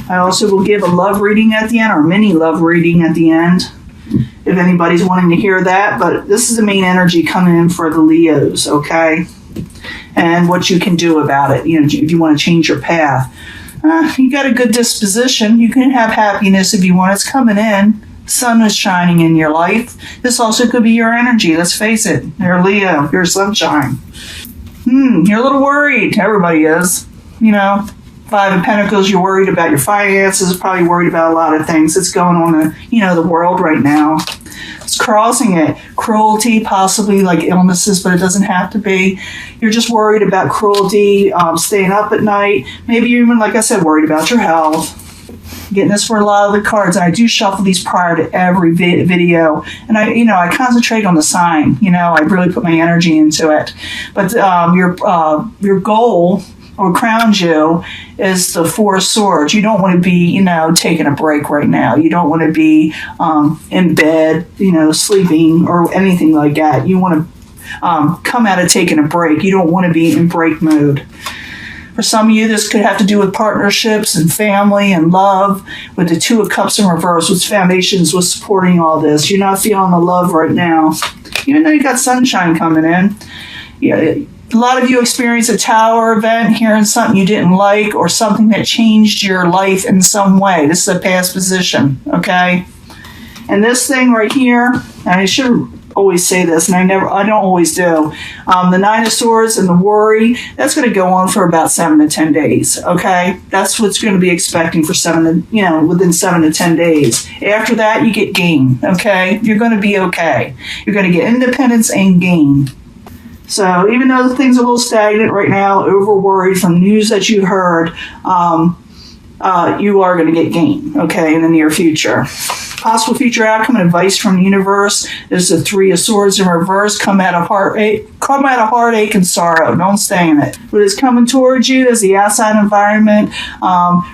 I also will give a love reading at the end, or a mini love reading at the end, if anybody's wanting to hear that. But this is the main energy coming in for the Leos, okay? And what you can do about it, you know, if you want to change your path. You got a good disposition. You can have happiness if you want. It's coming in. Sun is shining in your life. This also could be your energy. Let's face it. You're Leo. You're sunshine. You're a little worried. Everybody is. You know, Five of Pentacles, you're worried about your finances, probably worried about a lot of things that's going on in, you know, the world right now. It's crossing it. Cruelty, possibly like illnesses, but it doesn't have to be. You're just worried about cruelty, staying up at night. Maybe you're even, like I said, worried about your health. Getting this for a lot of the cards, and I do shuffle these prior to every video, and I concentrate on the sign. You know, I really put my energy into it. But your goal, or crown jewel, is the Four of Swords. You don't want to be, you know, taking a break right now. You don't want to be in bed, you know, sleeping or anything like that. You want to come out of taking a break. You don't want to be in break mode. For some of you, this could have to do with partnerships and family and love, with the Two of Cups in reverse, which foundations was supporting all this. You're not feeling the love right now, even though you got sunshine coming in. Yeah, a lot of you experienced a tower event, hearing something you didn't like, or something that changed your life in some way. This is a past position, okay? And this thing right here, and I should always say this, and I don't always do. The Nine of Swords and the worry, that's going to go on for about 7 to 10 days, okay? That's what's going to be expecting for within 7 to 10 days. After that, you get gain, okay? You're going to be okay. You're going to get independence and gain. So even though things are a little stagnant right now, over worried from news that you heard, you are going to get gain, okay, in the near future. Possible future outcome and advice from the universe is the Three of Swords in reverse. Come out of heartache and sorrow. Don't stay in it. What is coming towards you is the outside environment,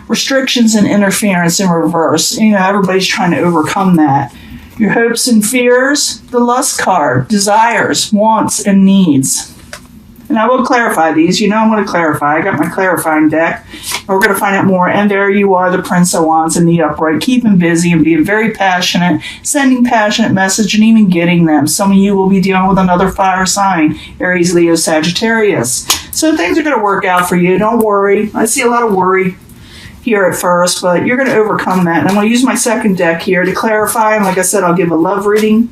restrictions and interference in reverse. You know, everybody's trying to overcome that. Your hopes and fears, the Lust card, desires, wants, and needs. And I will clarify these. You know I'm going to clarify. I got my clarifying deck. We're going to find out more. And there you are, the Prince of Wands in the upright, keeping busy and being very passionate, sending passionate message and even getting them. Some of you will be dealing with another fire sign, Aries, Leo, Sagittarius. So things are going to work out for you. Don't worry. I see a lot of worry here at first, but you're going to overcome that. And I'm going to use my second deck here to clarify. And like I said, I'll give a love reading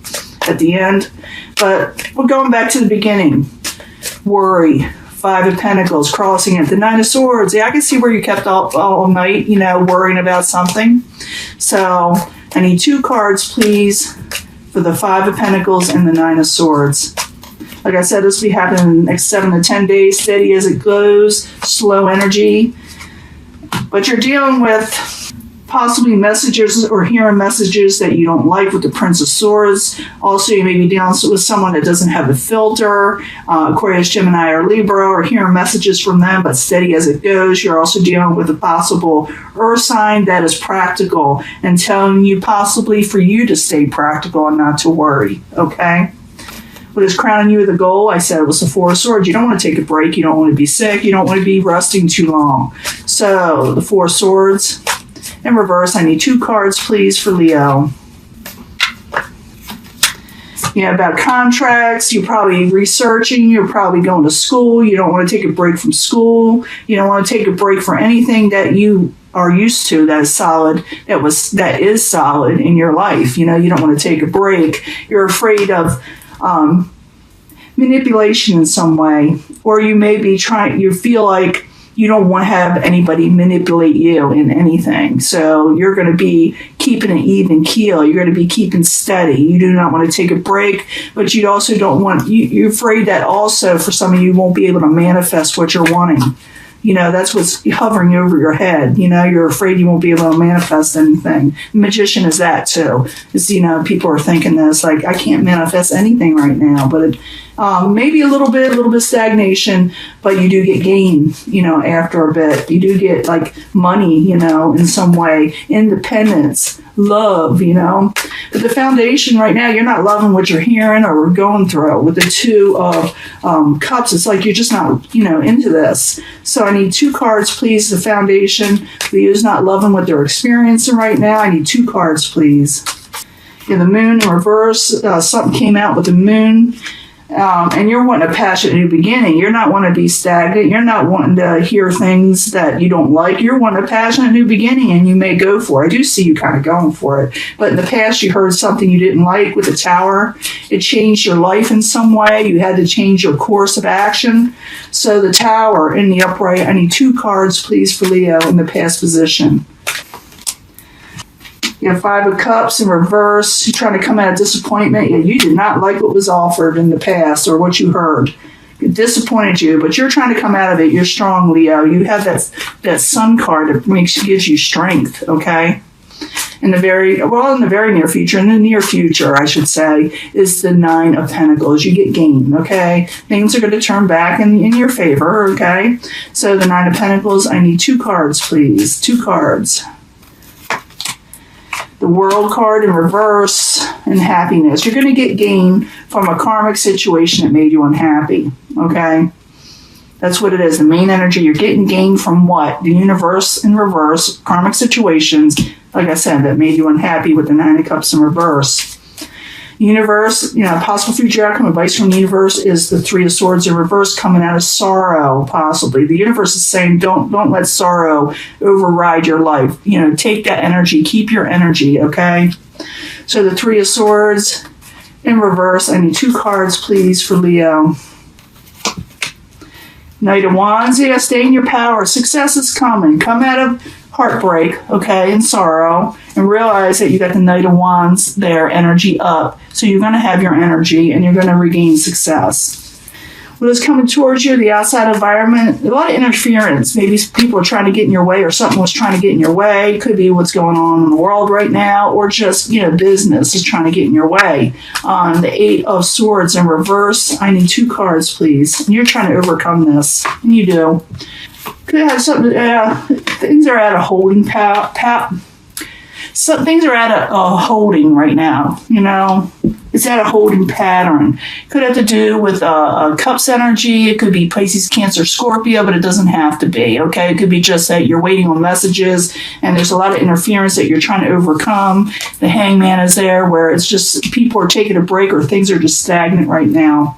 at the end. But we're going back to the beginning. Worry, Five of Pentacles, crossing it, the Nine of Swords. Yeah, I can see where you kept up all night, you know, worrying about something. So I need 2 cards, please, for the Five of Pentacles and the Nine of Swords. Like I said, this will be happening in the next 7 to 10 days, steady as it goes, slow energy. But you're dealing with possibly messages or hearing messages that you don't like with the Prince of Swords. Also, you may be dealing with someone that doesn't have a filter, Aquarius, Gemini, or Libra, or hearing messages from them, but steady as it goes. You're also dealing with a possible earth sign that is practical and telling you possibly for you to stay practical and not to worry, okay? What is crowning you with a goal? I said it was the Four of Swords. You don't want to take a break. You don't want to be sick. You don't want to be resting too long. So, the Four of Swords. In reverse, I need 2 cards, please, for Leo. Yeah, about contracts, you're probably researching, you're probably going to school, you don't want to take a break from school, you don't want to take a break for anything that you are used to that is solid, that is solid in your life. You know, you don't want to take a break. You're afraid of manipulation in some way, or you may be you feel like you don't want to have anybody manipulate you in anything. So you're going to be keeping an even keel. You're going to be keeping steady. You do not want to take a break, but you also don't want, you're afraid that also for some of you won't be able to manifest what you're wanting. You know, that's what's hovering over your head. You know, you're afraid you won't be able to manifest anything. The magician is that too. It's, you know, people are thinking this, like, I can't manifest anything right now, but Maybe a little bit stagnation, but you do get gain, after a bit. You do get like money, in some way, independence, love, But the foundation right now, you're not loving what you're hearing or going through. With the Two of Cups, it's like you're just not, into this. So I need 2 cards, please. The foundation, Leo's not loving what they're experiencing right now. I need 2 cards, please. The Moon in reverse, something came out with the Moon. And you're wanting a passionate new beginning. You're not wanting to be stagnant. You're not wanting to hear things that you don't like. You're wanting a passionate new beginning, and you may go for it. I do see you kind of going for it. But in the past, you heard something you didn't like with the Tower. It changed your life in some way. You had to change your course of action. So the Tower in the upright, I need 2 cards, please, for Leo in the past position. You have 5 of Cups in reverse. You're trying to come out of disappointment. You did not like what was offered in the past or what you heard. It disappointed you, but you're trying to come out of it. You're strong, Leo. You have that Sun card that gives you strength, okay? In the very near future, in the near future, I should say, is the 9 of Pentacles. You get gain, okay? Things are going to turn back in your favor, okay? So the 9 of Pentacles, I need 2 cards, please. 2 cards. The World card in reverse, and happiness. You're going to get gain from a karmic situation that made you unhappy, okay? That's what it is. The main energy, you're getting gain from what? The universe in reverse, karmic situations, like I said, that made you unhappy with the 9 of Cups in reverse. Universe, possible future outcome, advice from the universe is the 3 of Swords in reverse, coming out of sorrow, possibly. The universe is saying, don't let sorrow override your life. Take that energy, keep your energy, okay? So the 3 of Swords in reverse, I need 2 cards, please, for Leo. Knight of Wands, stay in your power. Success is coming. Come out of heartbreak, okay, and sorrow, and realize that you got the Knight of Wands there, energy up. So you're going to have your energy, and you're going to regain success. What is coming towards you, the outside environment, a lot of interference. Maybe people are trying to get in your way, or something was trying to get in your way. It could be what's going on in the world right now, or just, business is trying to get in your way. The 8 of Swords in reverse, I need 2 cards, please. And you're trying to overcome this, and you do. Could have something, things are at a holding some things are at a holding right now, It's at a holding pattern. Could have to do with Cups energy. It could be Pisces, Cancer, Scorpio, but it doesn't have to be, okay? It could be just that you're waiting on messages, and there's a lot of interference that you're trying to overcome. The Hangman is there, where it's just people are taking a break, or things are just stagnant right now.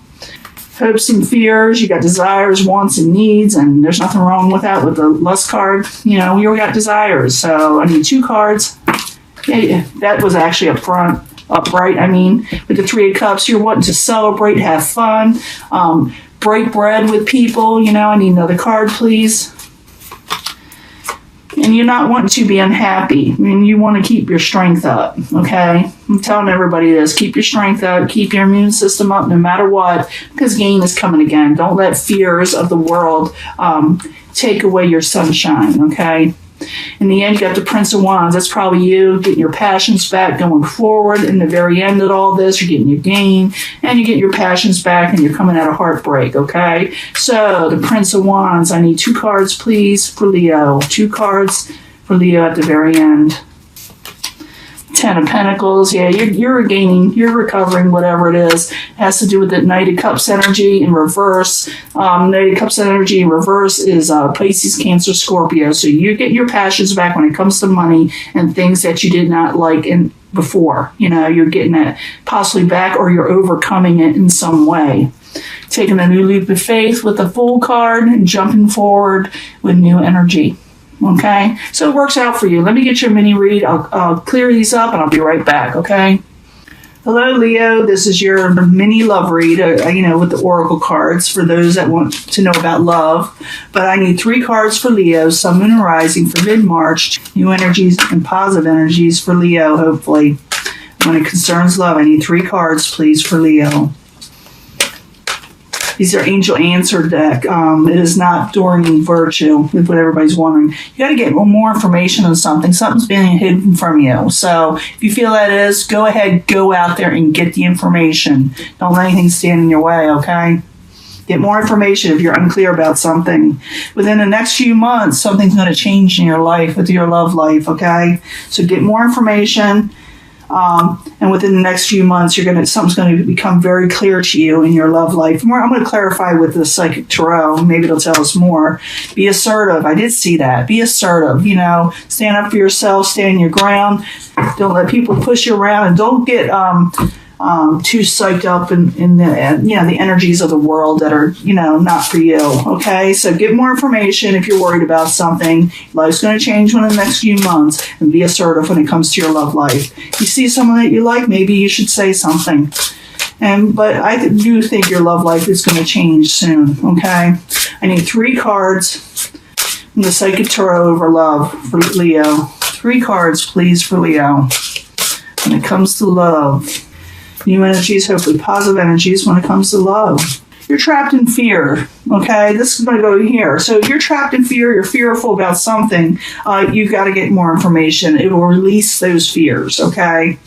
Hopes and fears, you got desires, wants, and needs, and there's nothing wrong with that with the Lust card. We all got desires, so I need 2 cards. Yeah, that was actually upright, with the 3 of Cups, you're wanting to celebrate, have fun, break bread with people, I need another card, please. And you're not wanting to be unhappy. You want to keep your strength up, okay? I'm telling everybody this. Keep your strength up. Keep your immune system up no matter what, because gain is coming again. Don't let fears of the world take away your sunshine, okay? In the end, you got the Prince of Wands. That's probably you getting your passions back, going forward. In the very end of all this, you're getting your gain, and you get your passions back, and you're coming out of heartbreak, okay? So, the Prince of Wands, I need 2 cards, please, for Leo. 2 cards for Leo at the very end. 10 of Pentacles, you're regaining, you're recovering, whatever it is. It has to do with the Knight of Cups energy in reverse. Knight of Cups energy in reverse is Pisces, Cancer, Scorpio. So you get your passions back when it comes to money and things that you did not like before. You're getting it possibly back, or you're overcoming it in some way. Taking a new leap of faith with the Fool card and jumping forward with new energy. Okay, so it works out for you. Let me get your mini read. I'll clear these up, and I'll be right back, okay? Hello, Leo. This is your mini love read, with the oracle cards for those that want to know about love. But I need 3 cards for Leo, Sun, Moon, and Rising for mid-March. New energies and positive energies for Leo, hopefully. When it concerns love, I need 3 cards, please, for Leo. These are angel answer deck. It is not Doreen Virtue, with what everybody's wondering. You got to get more information on something. Something's being hidden from you. So if you feel that is, go ahead, go out there and get the information. Don't let anything stand in your way, okay? Get more information if you're unclear about something. Within the next few months, something's going to change in your life, with your love life, okay? So get more information. And within the next few months, something's going to become very clear to you in your love life. I'm going to clarify with the Psychic Tarot. Maybe it'll tell us more. Be assertive. I did see that. Be assertive. Stand up for yourself. Stand your ground. Don't let people push you around, and don't get too psyched up in the energies of the world that are not for you. Okay, so get more information if you're worried about something. Life's going to change within the next few months, and be assertive when it comes to your love life. You see someone that you like, maybe you should say something. But I do think your love life is going to change soon. Okay, I need 3 cards from the Psychic Tarot over love for Leo. 3 cards, please, for Leo. When it comes to love. New energies, hopefully positive energies when it comes to love. You're trapped in fear, okay? This is going to go here. So if you're trapped in fear, you're fearful about something, you've got to get more information. It will release those fears, okay?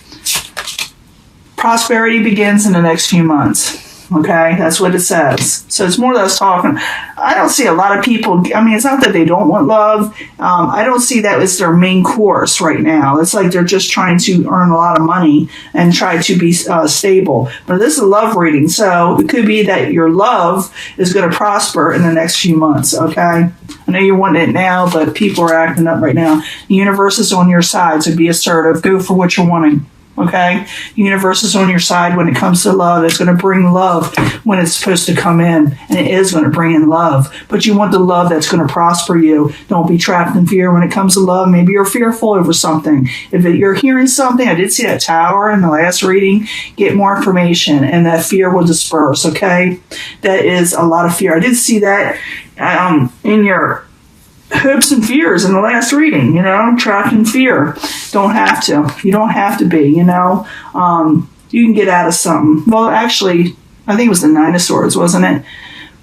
Prosperity begins in the next few months. Okay, that's what it says. So it's more or less talking. I don't see a lot of people. It's not that they don't want love. I don't see that as their main course right now. It's like they're just trying to earn a lot of money and try to be stable. But this is a love reading, so it could be that your love is going to prosper in the next few months. Okay, I know you're wanting it now, but people are acting up right now. The universe is on your side, so be assertive. Go for what you're wanting. Okay, the universe is on your side when it comes to love. It's going to bring love when it's supposed to come in, and it is going to bring in love. But you want the love that's going to prosper you. Don't be trapped in fear when it comes to love. Maybe you're fearful over something. If you're hearing something, I did see that tower in the last reading. Get more information, and that fear will disperse. Okay, that is a lot of fear. I did see that in your hopes and fears in the last reading, trapped in fear. Don't have to. You don't have to be, you can get out of something. Well, actually, I think it was the 9 of Swords, wasn't it?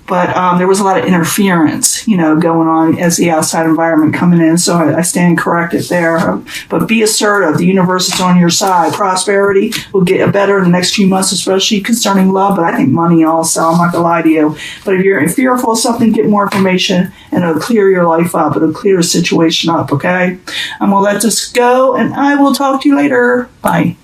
But there was a lot of interference, going on as the outside environment coming in. So I stand corrected there. But be assertive. The universe is on your side. Prosperity will get better in the next few months, especially concerning love. But I think money also. I'm not going to lie to you. But if you're fearful of something, get more information, and it'll clear your life up. It'll clear the situation up, okay? I'm going to let this go, and I will talk to you later. Bye.